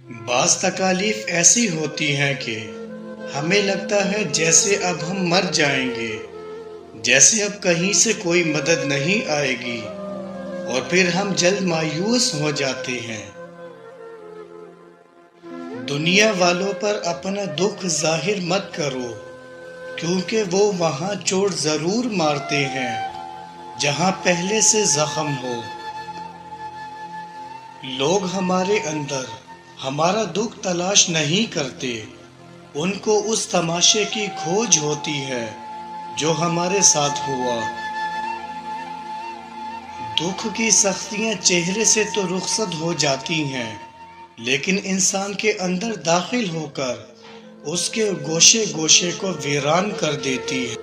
بعض تکالیف ایسی ہوتی ہیں کہ ہمیں لگتا ہے جیسے اب ہم مر جائیں گے، جیسے اب کہیں سے کوئی مدد نہیں آئے گی، اور پھر ہم جلد مایوس ہو جاتے ہیں۔ دنیا والوں پر اپنا دکھ ظاہر مت کرو، کیونکہ وہ وہاں چوٹ ضرور مارتے ہیں جہاں پہلے سے زخم ہو۔ لوگ ہمارے اندر ہمارا دکھ تلاش نہیں کرتے، ان کو اس تماشے کی کھوج ہوتی ہے جو ہمارے ساتھ ہوا۔ دکھ کی سختیاں چہرے سے تو رخصت ہو جاتی ہیں، لیکن انسان کے اندر داخل ہو کر اس کے گوشے گوشے کو ویران کر دیتی ہے۔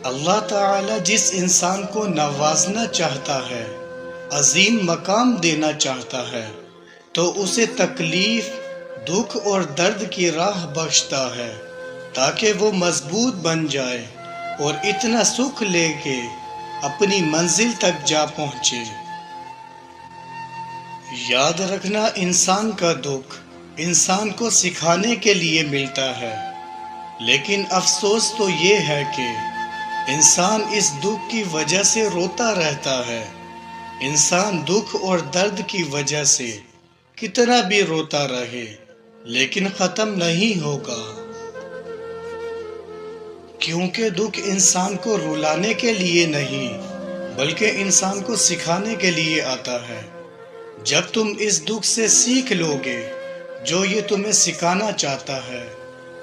اللہ تعالی جس انسان کو نوازنا چاہتا ہے، عظیم مقام دینا چاہتا ہے، تو اسے تکلیف، دکھ اور درد کی راہ بخشتا ہے تاکہ وہ مضبوط بن جائے اور اتنا سکھ لے کے اپنی منزل تک جا پہنچے۔ یاد رکھنا، انسان کا دکھ انسان کو سکھانے کے لیے ملتا ہے، لیکن افسوس تو یہ ہے کہ انسان اس دکھ کی وجہ سے روتا رہتا ہے۔ انسان دکھ اور درد کی وجہ سے کتنا بھی روتا رہے لیکن ختم نہیں ہوگا، کیونکہ دکھ انسان کو رلانے کے لیے نہیں بلکہ انسان کو سکھانے کے لیے آتا ہے۔ جب تم اس دکھ سے سیکھ لو گے جو یہ تمہیں سکھانا چاہتا ہے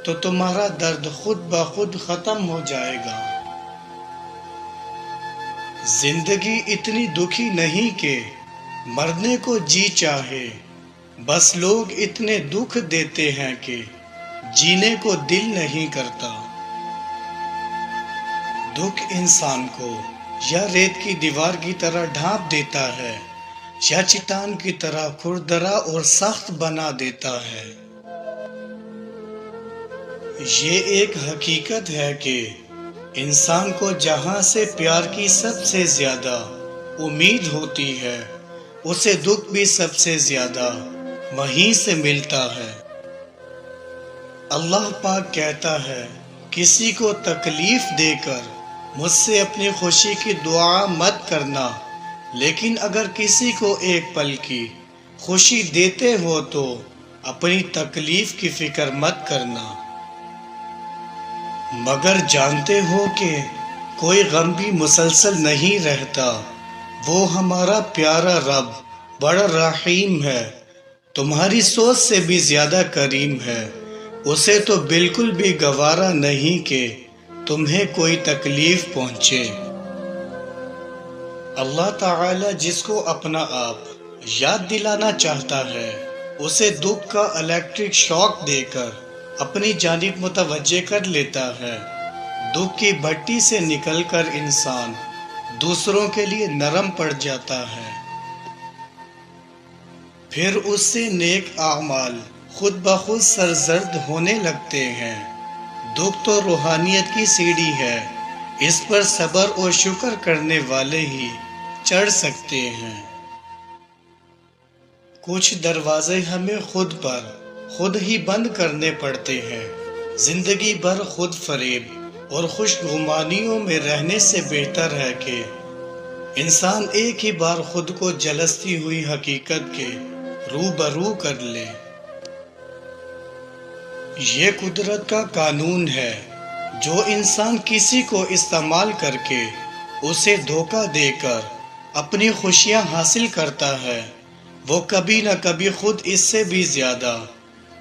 تو تمہارا درد خود بخود ختم ہو جائے گا۔ زندگی اتنی دکھی نہیں کہ مرنے کو جی چاہے، بس لوگ اتنے دکھ دیتے ہیں کہ جینے کو دل نہیں کرتا۔ دکھ انسان کو یا ریت کی دیوار کی طرح ڈھانپ دیتا ہے یا چٹان کی طرح کھردرا اور سخت بنا دیتا ہے۔ یہ ایک حقیقت ہے کہ انسان کو جہاں سے پیار کی سب سے زیادہ امید ہوتی ہے، اسے دکھ بھی سب سے زیادہ وہیں سے ملتا ہے۔ اللہ پاک کہتا ہے، کسی کو تکلیف دے کر مجھ سے اپنی خوشی کی دعا مت کرنا، لیکن اگر کسی کو ایک پل کی خوشی دیتے ہو تو اپنی تکلیف کی فکر مت کرنا، مگر جانتے ہو کہ کوئی غم بھی مسلسل نہیں رہتا۔ وہ ہمارا پیارا رب بڑا رحیم ہے، تمہاری سوچ سے بھی زیادہ کریم ہے، اسے تو بالکل بھی گوارا نہیں کہ تمہیں کوئی تکلیف پہنچے۔ اللہ تعالی جس کو اپنا آپ یاد دلانا چاہتا ہے، اسے دکھ کا الیکٹرک شاک دے کر اپنی جانب متوجہ کر لیتا ہے۔ دکھ کی بھٹی سے نکل کر انسان دوسروں کے لیے نرم پڑ جاتا ہے، پھر اس سے نیک اعمال خود بخود سرزد ہونے لگتے ہیں۔ دکھ تو روحانیت کی سیڑھی ہے، اس پر صبر اور شکر کرنے والے ہی چڑھ سکتے ہیں۔ کچھ دروازے ہمیں خود پر خود ہی بند کرنے پڑتے ہیں۔ زندگی بھر خود فریب اور خوش گمانیوں میں رہنے سے بہتر ہے کہ انسان ایک ہی بار خود کو جلستی ہوئی حقیقت کے روبرو کر لے۔ یہ قدرت کا قانون ہے، جو انسان کسی کو استعمال کر کے اسے دھوکہ دے کر اپنی خوشیاں حاصل کرتا ہے، وہ کبھی نہ کبھی خود اس سے بھی زیادہ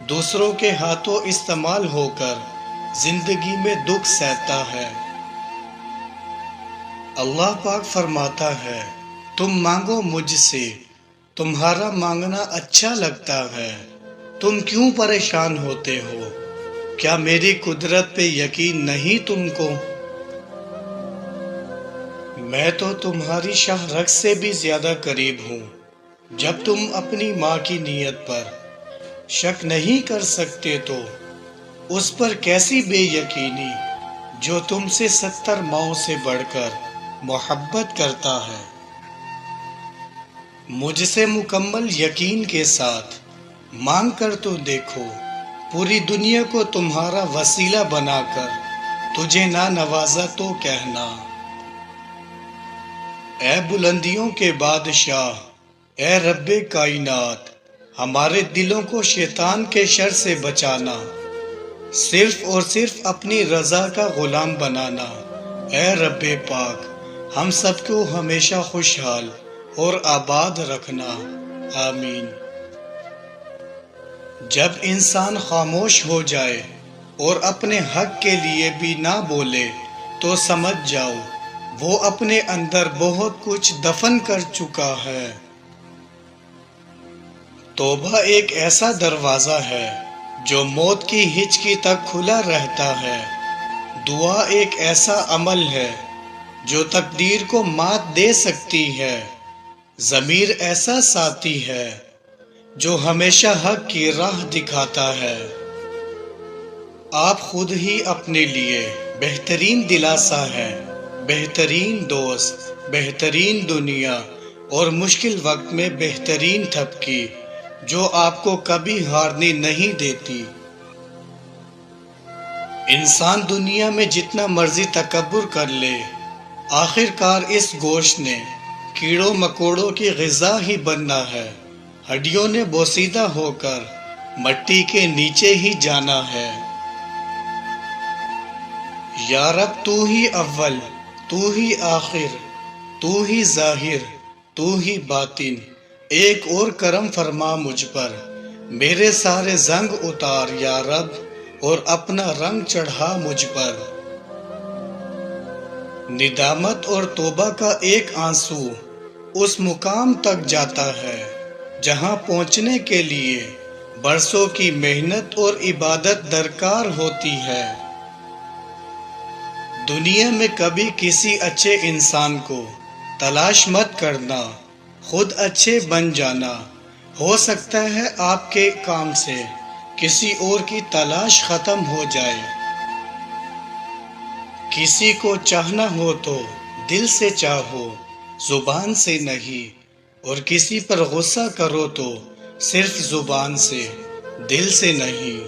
دوسروں کے ہاتھوں استعمال ہو کر زندگی میں دکھ سہتا ہے۔ اللہ پاک فرماتا ہے، تم مانگو مجھ سے، تمہارا مانگنا اچھا لگتا ہے، تم کیوں پریشان ہوتے ہو؟ کیا میری قدرت پہ یقین نہیں تم کو؟ میں تو تمہاری شاہ رگ سے بھی زیادہ قریب ہوں۔ جب تم اپنی ماں کی نیت پر شک نہیں کر سکتے تو اس پر کیسی بے یقینی جو تم سے 70 ماؤں سے بڑھ کر محبت کرتا ہے۔ مجھ سے مکمل یقین کے ساتھ مانگ کر تو دیکھو، پوری دنیا کو تمہارا وسیلہ بنا کر تجھے نہ نوازا تو کہنا۔ اے بلندیوں کے بادشاہ، اے رب کائنات، ہمارے دلوں کو شیطان کے شر سے بچانا، صرف اور صرف اپنی رضا کا غلام بنانا۔ اے رب پاک، ہم سب کو ہمیشہ خوشحال اور آباد رکھنا، آمین۔ جب انسان خاموش ہو جائے اور اپنے حق کے لیے بھی نہ بولے تو سمجھ جاؤ وہ اپنے اندر بہت کچھ دفن کر چکا ہے۔ توبہ ایک ایسا دروازہ ہے جو موت کی ہچکی تک کھلا رہتا ہے۔ دعا ایک ایسا عمل ہے جو تقدیر کو مات دے سکتی ہے۔ ضمیر ایسا ساتھی ہے جو ہمیشہ حق کی راہ دکھاتا ہے۔ آپ خود ہی اپنے لیے بہترین دلاسا ہے، بہترین دوست، بہترین دنیا اور مشکل وقت میں بہترین تھپکی جو آپ کو کبھی ہارنے نہیں دیتی۔ انسان دنیا میں جتنا مرضی تکبر کر لے، آخر کار اس گوشت نے کیڑوں مکوڑوں کی غذا ہی بننا ہے، ہڈیوں نے بوسیدہ ہو کر مٹی کے نیچے ہی جانا ہے۔ یا رب تو ہی اول، تو ہی آخر، تو ہی ظاہر، تو ہی باطن، ایک اور کرم فرما مجھ پر، میرے سارے زنگ اتار یا رب اور اپنا رنگ چڑھا مجھ پر۔ ندامت اور توبہ کا ایک آنسو اس مقام تک جاتا ہے جہاں پہنچنے کے لیے برسوں کی محنت اور عبادت درکار ہوتی ہے۔ دنیا میں کبھی کسی اچھے انسان کو تلاش مت کرنا، خود اچھے بن جانا۔ ہو سکتا ہے آپ کے کام سے کسی اور کی تلاش ختم ہو جائے۔ کسی کو چاہنا ہو تو دل سے چاہو، زبان سے نہیں، اور کسی پر غصہ کرو تو صرف زبان سے، دل سے نہیں۔